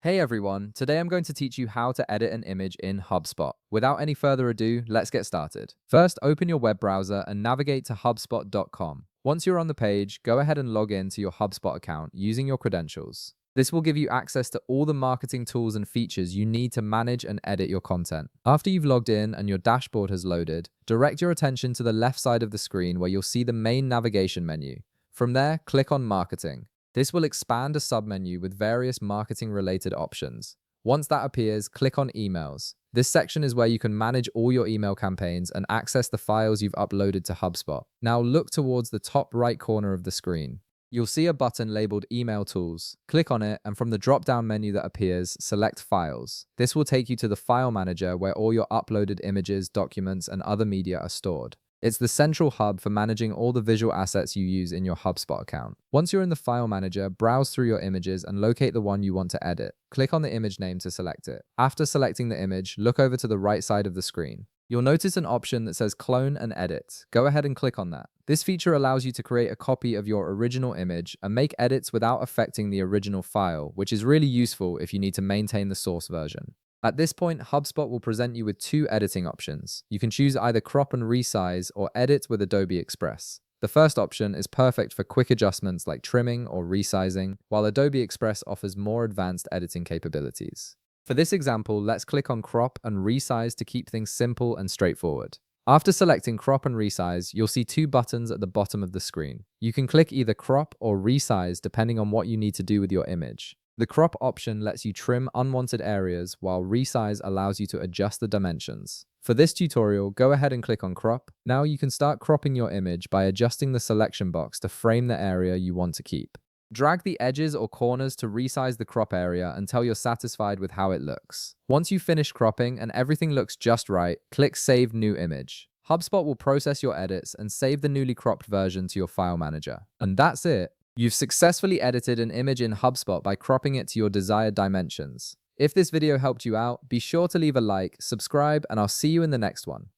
Hey everyone, today I'm going to teach you how to edit an image in HubSpot. Without any further ado, let's get started. First, open your web browser and navigate to hubspot.com. Once you're on the page, go ahead and log in to your HubSpot account using your credentials. This will give you access to all the marketing tools and features you need to manage and edit your content. After you've logged in and your dashboard has loaded, direct your attention to the left side of the screen where you'll see the main navigation menu. From there, click on Marketing. This will expand a submenu with various marketing-related options. Once that appears, click on Emails. This section is where you can manage all your email campaigns and access the files you've uploaded to HubSpot. Now look towards the top right corner of the screen. You'll see a button labeled Email Tools. Click on it, and from the drop-down menu that appears, select Files. This will take you to the File Manager where all your uploaded images, documents, and other media are stored. It's the central hub for managing all the visual assets you use in your HubSpot account. Once you're in the File Manager, browse through your images and locate the one you want to edit. Click on the image name to select it. After selecting the image, look over to the right side of the screen. You'll notice an option that says Clone and Edit. Go ahead and click on that. This feature allows you to create a copy of your original image and make edits without affecting the original file, which is really useful if you need to maintain the source version. At this point, HubSpot will present you with two editing options. You can choose either crop and resize or edit with Adobe Express. The first option is perfect for quick adjustments like trimming or resizing, while Adobe Express offers more advanced editing capabilities. For this example, let's click on crop and resize to keep things simple and straightforward. After selecting crop and resize, you'll see two buttons at the bottom of the screen. You can click either crop or resize depending on what you need to do with your image. The crop option lets you trim unwanted areas, while resize allows you to adjust the dimensions. For this tutorial, go ahead and click on crop. Now you can start cropping your image by adjusting the selection box to frame the area you want to keep. Drag the edges or corners to resize the crop area until you're satisfied with how it looks. Once you've finished cropping and everything looks just right, click Save New Image. HubSpot will process your edits and save the newly cropped version to your file manager. And that's it. You've successfully edited an image in HubSpot by cropping it to your desired dimensions. If this video helped you out, be sure to leave a like, subscribe, and I'll see you in the next one.